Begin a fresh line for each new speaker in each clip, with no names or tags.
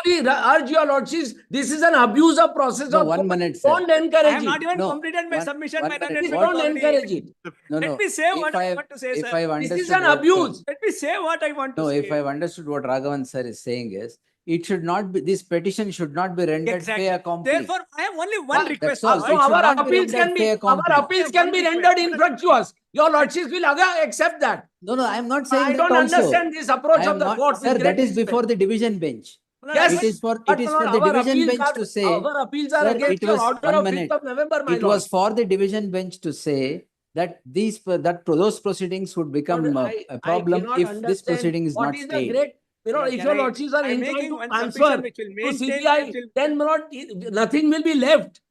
respectfully urge your lordships, this is an abuse of process
No,
of
1
court.
minute, sir.
Don't
I
encourage
have not
it.
even
No,
completed my
one-
submission.
one
My
minute.
learned
Please
friend
don't
already-
encourage it.
No,
Let
no.
me say what I want to say,
If
sir.
I've
This
understood
is an
what,
abuse.
Let me say what I want to
no,
say.
if I've understood what Raghavan sir is saying is, it should not be, this petition should not be rendered
Exactly.
fait accompli.
Therefore, I have only one request.
That's all.
sir.
So
It should
our
not be
appeals
rendered
can be
fait accompli.
rendered infructuous. Your lordships will accept that.
No, no, I'm not saying
I
that
don't
also.
understand this approach
I
of
am
the
not,
court.
sir, that is before the division bench.
Yes,
It is for
but
the
our
division
appeals
bench
are-
to say,
Our appeals are
sir,
against
it
your
was
order
1
of
minute.
5th of November, my
It
lord.
was for the division bench to say that those proceedings would become a problem
cannot
if this
understand
proceeding is
what
not
is the
stayed.
great, if
Can
your
I-
lordships are
I'm
inclined
making
to
one
transfer
submission which will
to
maintain-
CBI,
which will-
then my lord, nothing will be left.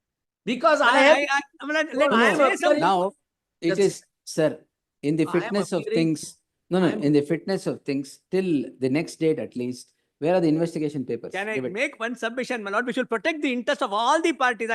Because I have,
let
No,
me
I am
say
appearing-
something.
Now, it
Yes.
is, sir, in the
I am
fitness of
appearing-
things, no,
I am-
in the fitness of things, till the next date at least, where are the investigation papers?
Can I
Give it.
make one submission, my lord? We should protect the interest of all the parties.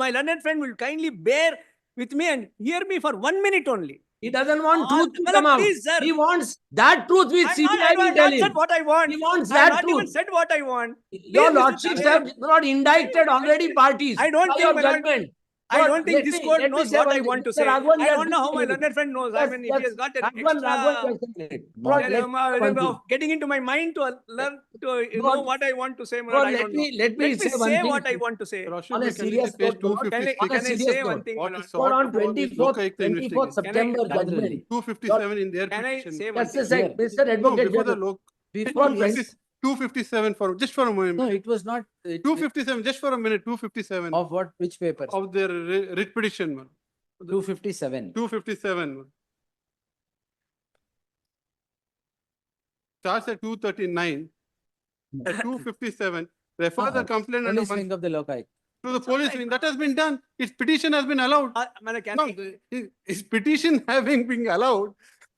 My learned friend will kindly bear with me and hear me for 1 minute only.
he doesn't want
Ah,
truth to
well,
come out.
please, sir.
He wants that truth which
I
CBI
have
will tell
not
him.
said what I want.
He wants
I have
that
not even
truth.
said what I want.
Your
Please, Mr.
lordships
Dave.
have not indicted already parties.
I don't
by
think,
your
my lord,
judgment.
I
But
don't think this court
let me
knows
say
what
one
I
thing.
want to
Mr.
say.
Raghavan,
I
you are
don't know how my
giving
learned friend knows. I
Yes,
mean, if
yes.
he has got an
Raghavan,
extra
just a minute. Bro, let me say one thing.
getting into my mind to learn to
Bro,
know what I want to say. my
Bro,
lord, I don't know.
let me say one thing.
what I want to say.
On a serious note,
Can I,
on a
can I
serious
say one
note,
thing? my
What
lord?
is
Lord,
sought
on
for is
24th
investigation.
September judgment.
Naturally.
257 in their
Can I
petition.
say one
Just a
thing?
sec, Mr.
No,
Advocate
before the
General.
Before
Before
this,
257 for just for a moment.
no, it was not.
257 just for a minute. 257
Of what, which papers?
of their writ petition. Man.
257.
257. Man. Starts at 239. At 257, refer the complaint under
Police wing of the Lokai.
to the police wing. That has been done. His petition has been allowed.
Can
No,
I-
his petition having been allowed,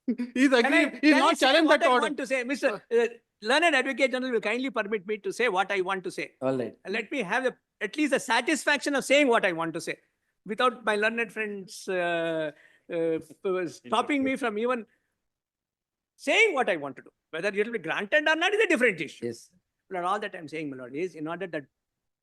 he's agreed. He's
can I
not
say
challenged
what
that
I
order.
want to say? Mr. Learned Advocate General will kindly permit me to say what I want to say.
All right.
Let me have at least the satisfaction of saying what I want to say without my learned friends stopping me from even saying what I want to do. Whether it will be granted or not is a different issue.
Yes.
But all that I'm saying, my lord, is in order that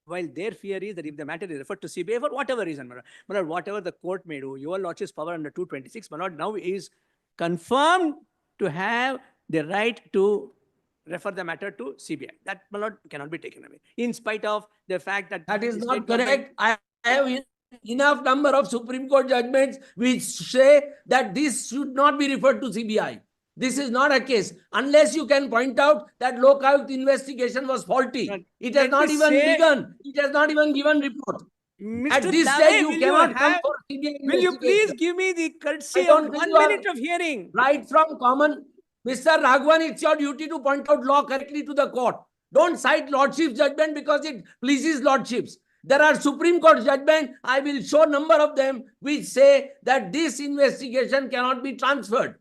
while their fear is that if the matter is referred to CBI for whatever reason, my lord, whatever the court may do, your lordship's power under 226, my lord, now is confirmed to have the right to refer the matter to CBI. That, my lord, cannot be taken away. In spite of the fact that
That is
the
not
state government-
correct. I have enough number of Supreme Court judgments which say that this should not be referred to CBI. This is not a case. Unless you can point out that Lokayukt investigation was faulty.
But
It has
let
not
me
even
say-
begun. It has not even given report.
Mr.
At this
Dave,
stage, you
will
cannot come
have-
for CBI
Will you please
investigation.
give me the courtesy
don't
of
think
1
you are-
minute of hearing?
Right from common, Mr. Raghavan, it's your duty to point out law correctly to the court. Don't cite Lordship's judgment because it pleases Lordships. There are Supreme Court judgments, I will show number of them, which say that this investigation cannot be transferred.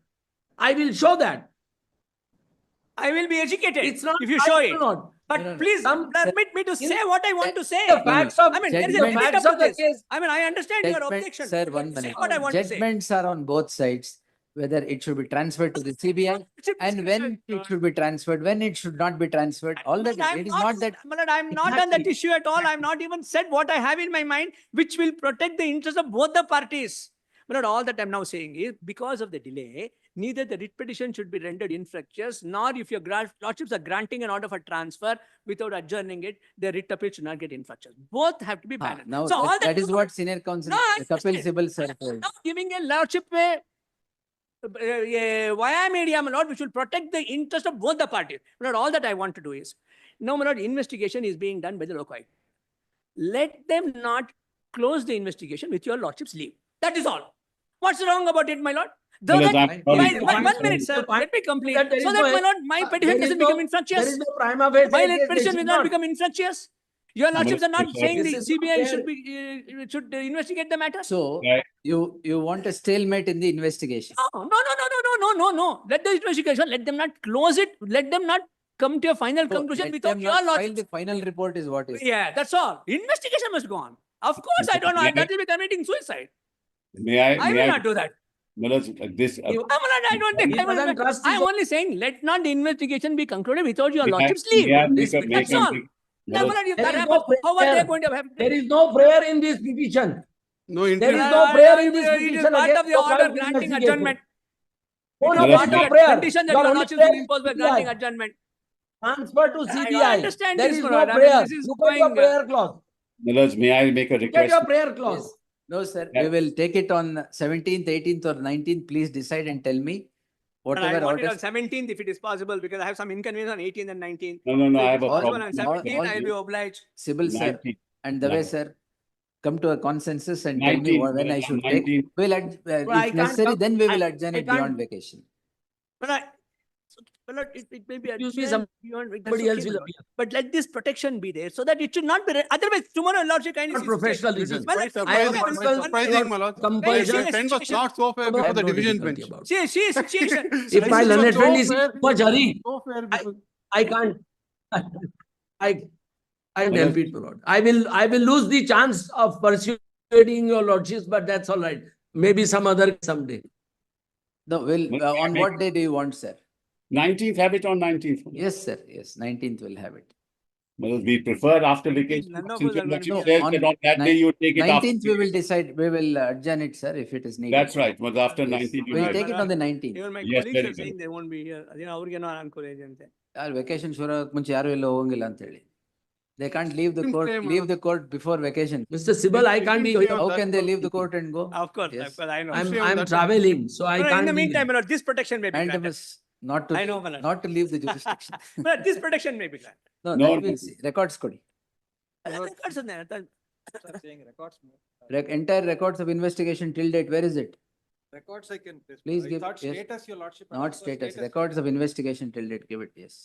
I will show that.
I will be educated
It's not.
if you
I
show
will
it.
not.
But
No, no, no.
please
Some-
permit me to say what I want to say.
The facts of
I mean, there is a
Judgment-
limit
facts
up
of
to
the
this.
case.
I mean, I understand your
Judgment,
objection.
sir,
But
1
say
minute.
what I want to say.
Judgments are on both sides, whether it should be transferred to the CBI and when it should be transferred, when it should not be transferred. All that,
I'm
it is not that.
my lord, I'm not on that
Exactly.
issue at all. I'm not even said what I have in my mind, which will protect the interest of both the parties. My lord, all that I'm now saying is because of the delay, neither the writ petition should be rendered infructuous, nor if your lordships are granting an order for transfer without adjourning it, the writ appeal should not get infructuous. Both have to be balanced.
Now,
so all
that is what senior counsel
No, I
Kapil
understand.
Sibal sir told.
now giving a lordship via media, my lord, we should protect the interest of both the parties. My lord, all that I want to do is, no, my lord, investigation is being done by the Lokai. Let them not close the investigation with your lordship's leave. That is all. What's wrong about it, my lord? Though
Well,
that,
I'm
why-
sorry.
one minute, sir. Let me complete.
That there
So
is
that,
no-
my lord, my petition
there is
doesn't
no-
become
There
infructuous.
is no prima facie
My
case,
petition
they
will
should
not become infructuous. Your lordship are not
Sir,
saying
this
the
is not
CBI
fair.
should investigate the matter.
So
Right.
you want a stalemate in the investigation.
No. Let the investigation, let them not close it. Let them not come to a final
So
conclusion
let
without
them
your
not file
lordship.
the final report is what is.
Yeah, that's all. Investigation must go on. Of course, I don't know.
Yeah.
That will be committing suicide.
May I?
I will not do that.
This.
I don't think
He doesn't trust his
I'm only saying let not the investigation be concluded without your
May I-
lordship's leave.
may I make
This
a-
petition-
make
That's
a-
all. No,
Well,
my lord, if
There
that
is
happens,
no
how are they
prayer.
going to have?
There is no prayer in this petition.
No
There is
interest.
no prayer in this
It is
petition
part
against
of the order
localized
granting
investigation.
adjournment.
No,
It
no,
is
Let us
part
no
of
make-
the
prayer.
condition that
Your
your
only
lordship
prayer
will
is
impose by
CBI.
granting adjournment.
Transfer to
I don't
CBI.
understand
There
this,
is
my
no
lord. I mean,
prayer.
this is
Look at your
going,
prayer clause.
Millards, may I make a
Look at
request?
your prayer clause.
Yes. No, sir,
Yeah.
we will take it on 17th, 18th or 19th. Please decide and tell me
but I
whatever
want it on
orders.
17th if it is possible, because I have some inconvenience on 18th and 19th.
No, no, no,
So
I
if
have
it's
a
possible
problem.
on 17th,
all-
I will be obliged.
Sybil, sir,
19th.
and the way,
Yeah.
sir, come to a consensus and tell me
19th,
when I
on
should take.
19th.
We'll,
I
if
can't
necessary,
come-
then we will
I-
adjourn
I
it beyond
can't-
vacation.
But I, my lord, it may be
Excuse me,
adjourned beyond, that's
Somebody else
okay, my
will
lord.
appear.
But let this protection be there so that it should not be, otherwise tomorrow lordship kindly
Not
sees fit.
professional
This is
reason.
Well,
quite
I
I am
surprising,
also
quite surprising, my lord.
compulsion.
The trend was not so fair
I
before
have
the
no
division
difficulty
bench.
about it.
See, situation.
If my
This was
learned
so
friend is
fair,
in much hurry,
So fair because.
I can't. I can't
Well,
help it, my lord. I will lose the chance of persuading your lordships, but that's all right. Maybe some other someday.
No, will,
May I
on
make-
what day do you want, sir?
19th, have it on 19th.
Yes, sir, yes, 19th will have it.
Well, we prefer after vacation.
None of
Since
us
your
are going to
lordship
be
says
on
that on that day you take it after.
19th, we will decide, we will adjourn it, sir, if it is needed.
That's right, was after
Yes.
19th. you
We'll
have
take
it.
it on the 19th.
Even my
Yes,
colleagues
very
are
well.
saying they won't be here. ಅವ್ರಿಗೆ ಏನೋ ಅನುಕೂಲ ಇದೆ ಅಂತೆ.
Vacation ಶುರು ಆಗಕ್ ಮುಂಚೆ ಯಾರು ಎಲ್ಲ ಹೋಗಂಗಿಲ್ಲ ಅಂತ ಹೇಳಿ. They can't leave the
Didn't
court,
say,
leave the court before vacation.
Mr. Sibal, I can't be
Didn't say
here.
How
that
can they
was-
leave the court and go?
Of course,
Yes.
I know.
I'm
say on
I'm
that-
traveling, so I
No, no,
can't
in the
be
meantime,
there.
my lord, this protection may be granted.
Mandamus, not to,
I know, my lord.
not to leave the jurisdiction.
But this protection may be granted.
No,
No,
that
no.
we'll see. Records ಕೊಡಿ.
Records on that.
Entire records of investigation till date, where is it?
Records I can.
Please
I
give-
thought
yes.
status, your lordship. I
Not
asked for
status,
status.
records of investigation till date, give it, yes.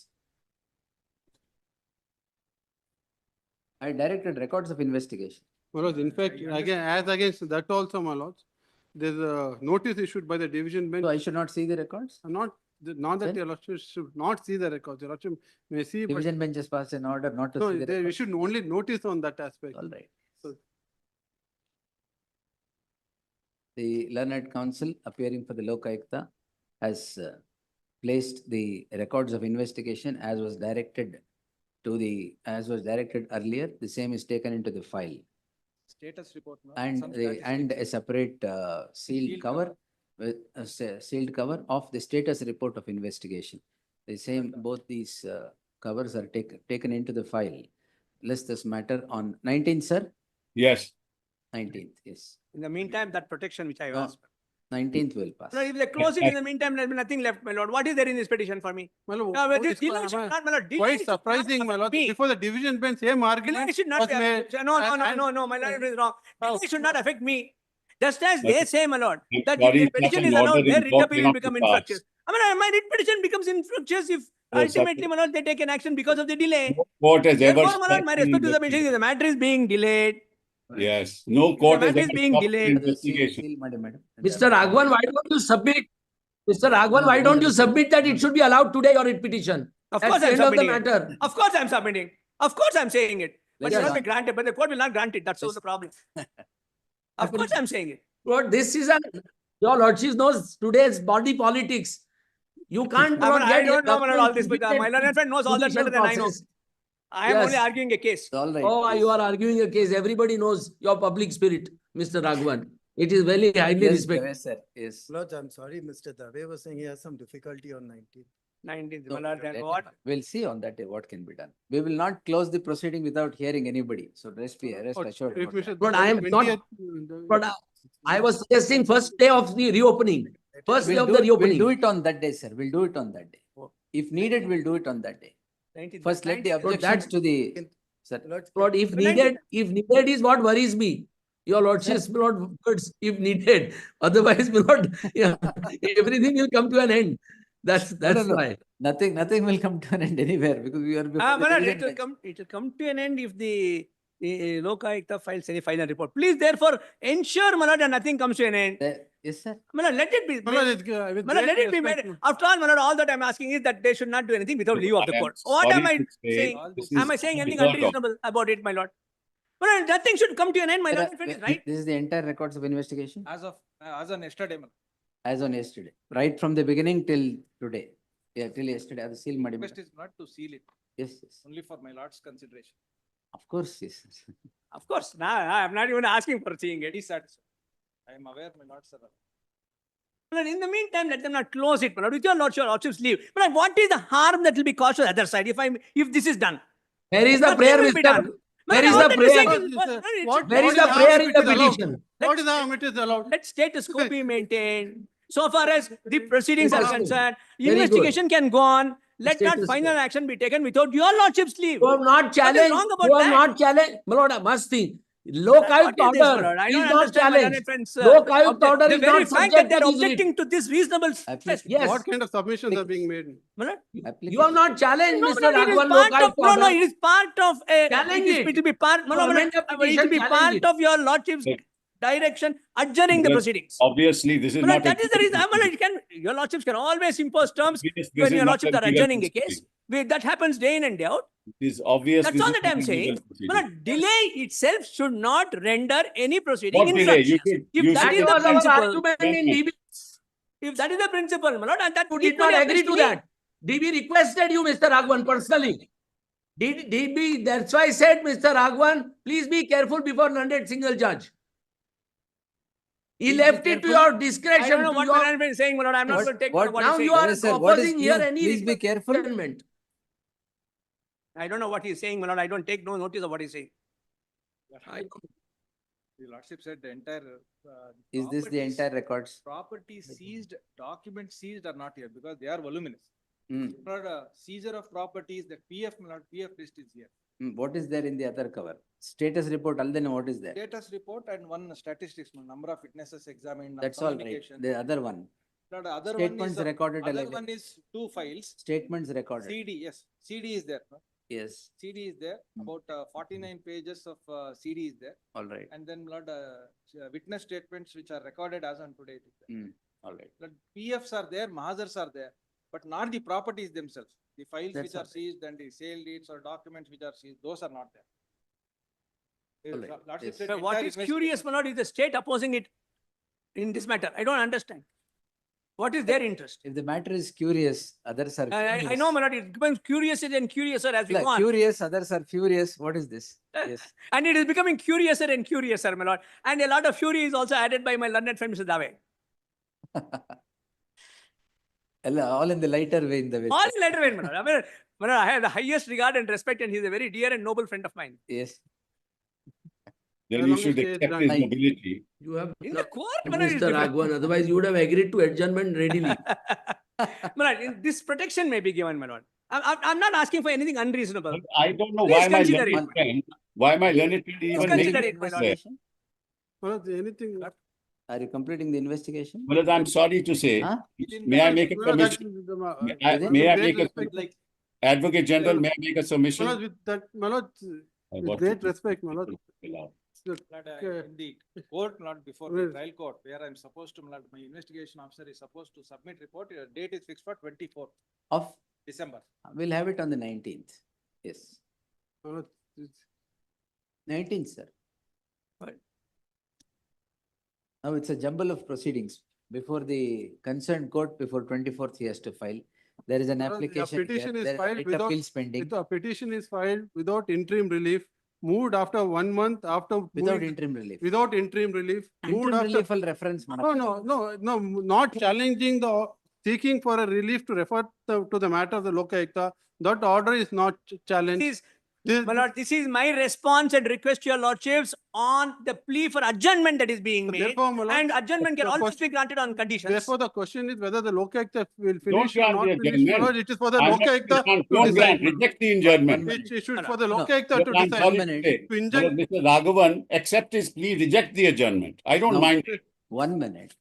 I directed records of investigation.
My lords, in fact, again, as against that also, my lords, there's a notice issued by the division bench.
So I should not see the records?
Not, not that
Then-
your lordship should not see the records. Your lordship may see, but
Division bench has passed an order not to
no,
see the
we
records.
should only notice on that aspect.
All right.
So-
The learned counsel appearing for the Lokayukta has placed the records of investigation as was directed as was directed earlier. The same is taken into the file
Status report. no?
and
Some status
and
report.
a separate sealed
Sealed
cover with a sealed cover of the status report of investigation. The same, both these covers are taken into the file. List this matter on 19th, sir?
Yes,
19th, yes.
In the meantime, that protection which I
No.
asked.
19th will pass.
No, if they close it in the meantime, there'll be nothing left, my lord. What is there in this petition for me?
My lord,
No, but this
it's
delay should not, my lord. delay
quite
should not
surprising, my lord,
me.
before the division bench, same
Delay
argument
should not
was
be,
made.
no,
and-
no, my lord is wrong. Delay should not affect me. Just as
But-
they say, my lord,
I'm
that
sorry,
if the
such
petition
an
is allowed,
order
their
in
writ
law
appeal will
cannot
become
be passed.
infructuous. I mean, my writ petition becomes infructuous if
No, such-
ultimately, my lord, they take an action because of the delay.
no court has ever.
Therefore, my lord, my
stopped
respect to the
an
petition, the matter is being delayed.
Yes, no court has
matter is
ever
being
stopped
delayed.
an
ಅದು seal-
investigation.
seal ಮಾಡಿ madam.
Mr. Raghavan, why don't you submit? Mr. Raghavan, why don't you submit that it should be allowed today or it petition?
Of
That's
course,
the
I'm
end of the
submitting it.
matter.
Of course, I'm submitting. Of course, I'm saying it. But it
Let's
will not
just-
be granted, but the court will not grant it. That's all the problem. Of course, I'm saying it.
Lord, this is your lordship knows today's body politics. You can't.
I mean,
not
I
get
don't know, my lord, all this, but my
government
learned friend knows all that better than I know.
process.
I am
Yes.
only arguing a case.
All right.
Oh,
yes.
you are arguing a case. Everybody knows your public spirit, Mr. Raghavan. It is very highly
Yes,
respected.
Dave, sir, yes.
Lord, I'm sorry, Mr. Dave was saying he has some difficulty on 19th.
19th,
No,
my lord, then
let-
what?
We'll see on that day what can be done. We will not close the proceeding without hearing anybody. So rest assured.
If
about
Mr.
that.
But I am not-
20th,
But I was suggesting first day of the reopening. First day
We'll
of
do
the
it-
reopening.
We'll do it on that day, sir. We'll do it on that day. If needed, we'll do it on that day.
19th.
First, let the
19th.
objections to the, sir.
Lord, if
But
needed, if needed is what worries me. Your lordship's not words if needed. Otherwise, my lord, yeah, everything will come to an end. That's
no.
why.
Nothing will come to an end anywhere because we are before
Ah,
the
my lord,
division bench.
it will come to an end if the Lokayukta files any final report. Please, therefore, ensure, my lord, that nothing comes to an end.
Yes, sir.
My lord, let it be.
my lord, with
My lord, let
great
it be made.
respect,
After all, my lord, all that I'm asking is that they should not do anything without leave of the
I am
court. What am
sorry
I
to say,
saying?
this
Am I
is
saying anything
unheard of.
unreasonable about it, my lord? My lord, nothing should come to an end, my
Sir,
lord, if it is right.
This is the entire records of investigation
As on yesterday.
as on yesterday, right from the beginning till today. Yeah, till yesterday, ಅದು seal ಮಾಡಿ
Request is not to seal it.
Yes, yes.
only for my lord's consideration.
Of course, yes.
Of course, now I'm not even asking for seeing it.
He said so. I am aware, my lords are aware.
But in the meantime, let them not close it, my lord. With your lordship's leave. But what is the harm that will be caused to the other side if this is done?
Where is the
Nothing
prayer,
will be
Mr.
done.
Where
My
is
lord,
the
what you're saying
prayer?
is-
What-
no, it's-
what-
Where is
what
the
harm
prayer
if
in
it
the
is allowed?
petition?
What is the harm it is allowed?
Let status quo be maintained. So far as the proceedings are
Very good.
concerned,
Very good.
investigation can go on. Let not
Status
final
quo.
action be taken without your lordship's leave.
You have not
What is
challenged,
wrong about
you have
that?
not challenged, my lord, I must think. Lok
What
Ayukt
is this, my
order
lord? I
is
don't
not
understand, my
challenged.
learned friends.
Lok Ayukt order
The
is
very
not
fact that
subject
they're
to this writ.
objecting to this reasonable test.
Yes.
What kind of submissions are being made?
My lord,
You have not challenged,
no,
Mr.
no, it is
Raghavan, Lok
part of,
Ayukt
no, no,
order.
it is part of a,
Challenge it.
it will be part, no,
No,
no, no,
amend the
it will
petition,
be
challenge
part
it.
of your lordship's
Yes.
direction adjourning the
Because
proceedings.
Obviously, this is
My lord,
not. a
that is the reason,
legal
my lord,
proceeding.
your lordships can always impose terms
Obvious, this
when
is
your
not
lordships
a
are
legal
adjourning a case.
proceeding.
That happens day in and day out.
It is obvious.
That's
this
all
is
that
not
I'm
a legal
saying.
proceeding.
But delay itself should not render any proceeding
What delay? You
infructuous.
should-
If
you
that
should-
is
That
the
was our
principle,
argument in DB.
if that is the principle, my lord, and that
You did
equally
not
applies
agree to
me.
that. DB requested you, Mr. Raghavan, personally. DB, that's why I said, Mr. Raghavan, please be careful before non single judge. He
Please be
left it to
careful.
your
I
discretion.
don't know
to
what
your-
management is saying, my lord. I'm not
What-
going to take
what-
what
Now
he's
you
saying.
are
Yes, sir. What is
opposing here
please-
any
please be careful.
judgment.
I don't know what he's saying, my lord. I don't take no notice of what he's saying.
The lordship said the entire.
Is this the
properties-
entire records?
Property seized, documents seized are not here because they are voluminous.
Hmm.
Lord, seizure of properties, the PF, my lord, PF list is here.
What is there in the other cover? Status report, then what is there?
Status report and one statistics, number of witnesses examined.
That's all right.
communication.
The other one,
Lord, other one is,
statements recorded.
other
alive.
one is two files.
Statements recorded.
CD, yes, CD is there. No?
Yes,
CD is there,
Hmm.
about 49 pages of CD is there.
all right.
And then Lord, witness statements which are recorded as on today. it is there.
All right.
Lord, PFs are there, Mahazars are there, but not the properties themselves. The files
That's
which are
all right.
seized and the sale deeds or documents which are seized, those are not there.
All right.
Lordship
Yes.
said
But what
entire
is curious, my lord, is the state opposing it in this matter. I don't understand. What is their interest?
If the matter is curious, others are.
I
furious.
know, my lord, it becomes curiouser and curiouser as we go on.
Curious, others are furious. What is this? Yes.
And it is becoming curiouser and curiouser, my lord. And a lot of fury is also added by my learned friend, Mr. Dave.
All in the lighter way in the way.
All in letter vein, my lord. My lord, I have the highest regard and respect, and he's a very dear and noble friend of mine.
Yes.
Then
As
we
long as
should
it is
accept
done.
his
Fine.
nobility.
You have,
In
no,
the court, my lord, it is
Mr.
different.
Raghavan, otherwise you would have agreed to adjournment readily.
My lord, this protection may be given, my lord. I'm not asking for anything unreasonable.
But I don't know
Please
why my
consider
learned
it.
friend, why my learned friend even
consider
makes
it, my lord.
there.
Investigation?
Well, anything left?
Are you completing the investigation?
Well, I'm sorry to say,
Huh?
may I make a
No, that-
submission?
the-
May I
with
make
great
a,
respect-
Like,
Advocate General, may I make a
Manoj,
submission?
with that, Manoj, with
What
great
to-
respect, Manoj,
Allow.
Lord,
Okay.
in the court, not before the
Well-
trial court, where I'm supposed to, Lord, my investigation officer is supposed to submit report, date is fixed for 24th
Of,
December.
we'll have it on the 19th. Yes.
Manoj, it's-
19th, sir.
Right.
Now it's a jumble of proceedings. Before the concerned court, before 24th, he has to file. There is an
Manoj, a
application here,
petition is
there
filed
writ
without-
appeals pending,
If a petition is filed without interim relief, moved after 1 month after.
without
moving-
interim relief.
Without interim relief, moved
Interim
after.
relief will reference.
No, not challenging the, seeking for a relief to refer to the matter of the Lokayukta. That order is not challenged.
This is,
This-
my lord, this is my response and request to your lordships on the plea for adjournment that is being made.
Therefore, my lord,
And adjournment can
the
always
question-
be granted on conditions.
Therefore, the question is whether the Lokayukta will finish or
grant
not
the
finish.
adjournment.
Manoj, it is for the
I'm not-
Lokayukta to
Don't grant,
decide.
reject the
One
adjournment.
minute.
It should
No,
for the
no.
Lokayukta to
I'm
decide.
sorry to
minute.
say,
To inject-
but Mr. Raghavan, accept his plea, reject the adjournment. I don't
No.
mind.
1 minute.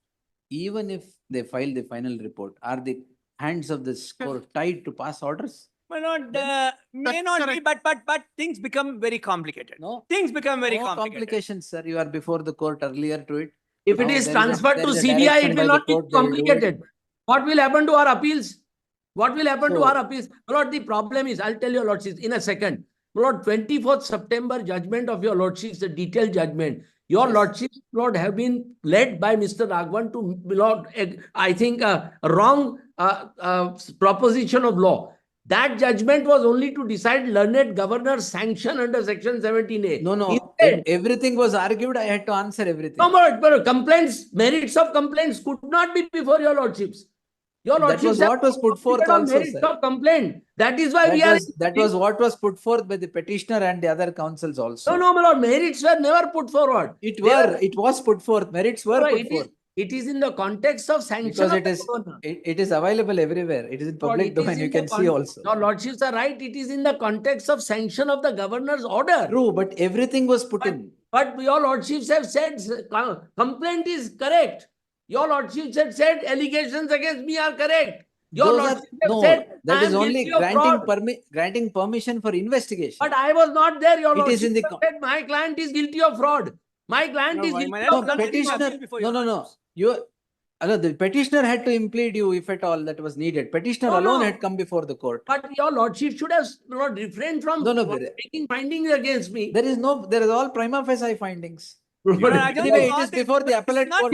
Even if they file the final report, are the hands of this court tied to pass orders?
My lord, may
That's
not be,
correct.
but things become very complicated.
No.
Things become very
No
complicated.
complications, sir. You are before the court earlier to it.
If it
Now
is
there
transferred
there
to
is a
CBI,
direction
it
by
will
the
not be
court, they will do it.
complicated. What will happen to our appeals? What will happen to
So-
our appeals? Lord, the problem is, I'll tell your lordships in a second. Lord, 24th September judgment of your lordships, the detailed judgment. Your
Yes.
lordships, Lord, have been led by Mr. Raghavan to, Lord, I think, a wrong proposition of law. That judgment was only to decide learned governor's sanction under section 17A.
No, no,
Instead,
everything was argued. I had to answer everything.
no, but complaints, merits of complaints could not be before your lordships. Your
That
lordships
was
have
what was put forth
considered on
also,
merits
sir.
of complaint. That is why we are.
That was what was put forth by the petitioner and the other councils also.
No, my lord, merits were never put forward.
It
They
was put forth, merits were
No,
put forth.
it is in the context of sanction
Because
of
it
the
is,
governor.
it is available everywhere. It is in
Lord,
public
it is
domain.
in
You
the
can see also.
Your lordships are right. It is in the context of sanction of the governor's order.
True, but everything was put in.
But your lordships have said complaint is correct. Your lordships have said allegations against me are correct. Your
Those are,
lordships have
no,
said
that
I
is
am
only
guilty of fraud.
granting permission for investigation.
But I was not there. Your
It is in
lordships
the
have said my client is guilty of fraud. My client is guilty
my
of
lord,
No,
fraud.
petitioner, no. The petitioner had to implead you if at all that was needed. Petitioner
No,
alone
no.
had come before the court.
But your lordship should have not refrained from
No,
making findings against me.
there is all prima facie findings.
Lord,
Anyway, it is before the appellate court.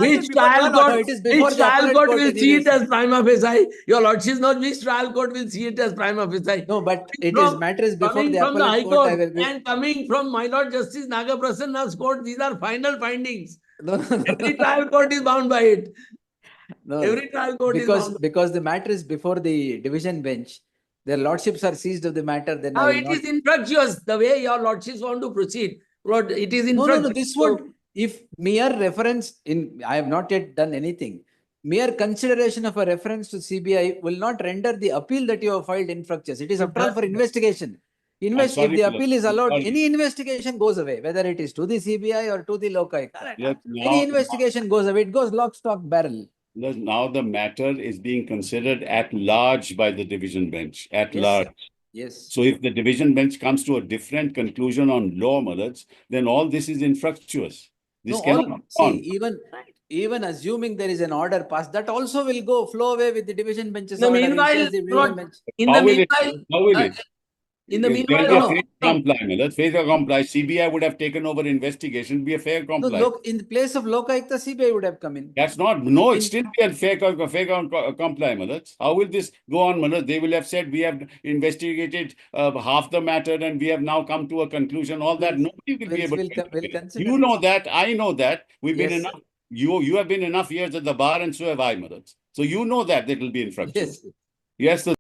Which trial court,
it is before
which
the
trial
appellate
court
court
will see
anyways.
it as prima facie? Your lordship knows which trial court will see it as prima facie.
No, but it
From-
is matters before
Coming
the
from the
appellate
High
court. I
Court
will be.
and coming from my Lord Justice Nagaprasanna's court, these are final findings.
No,
Every trial court is bound by it.
no,
Every trial court is bound.
because the matter is before the division bench. Their lordships are seized of the matter. Then
Now
I will
it
not.
is infructuous the way your lordships want to proceed. Lord, it is
No,
infructuous.
this would, if mere reference I have not yet done anything. Mere consideration of a reference to CBI will not render the appeal that you have filed infructuous. It is after all for investigation. If
sorry,
the
my lord.
appeal is allowed,
Sorry.
any investigation goes away, whether it is to the CBI or to the Lokayukta.
Yes,
Any investigation goes away. It goes lock, stock, barrel.
now the matter is being considered at large by the division bench, at
Yes,
large.
sir. Yes.
So if the division bench comes to a different conclusion on law, Malaj, then all this is infructuous. This
No,
cannot go on.
even assuming there is an order passed, that also will flow away with the division bench's
In the
order.
meanwhile,
In case the division
Lord,
bench-
in the
How will it?
meanwhile,
How will it?
in the
There
meanwhile,
will be a
no,
fair comply, Malaj. Fair comply. CBI would have taken over investigation, be a fair
No,
comply.
in the place of Lokayukta, CBI would have come in.
That's not, no, it's
In-
still be a fair comply, Malaj. How will this go on, Malaj? They will have said, we have investigated half the matter and we have now come to a conclusion. All that, nobody will be able to.
We'll
interfere.
consider
You
this.
know that, I know that. We've been
Yes,
enough, you have been enough years at the bar and so have I, Malaj. So you know that it will be infructuous.
Yes.
Yes, so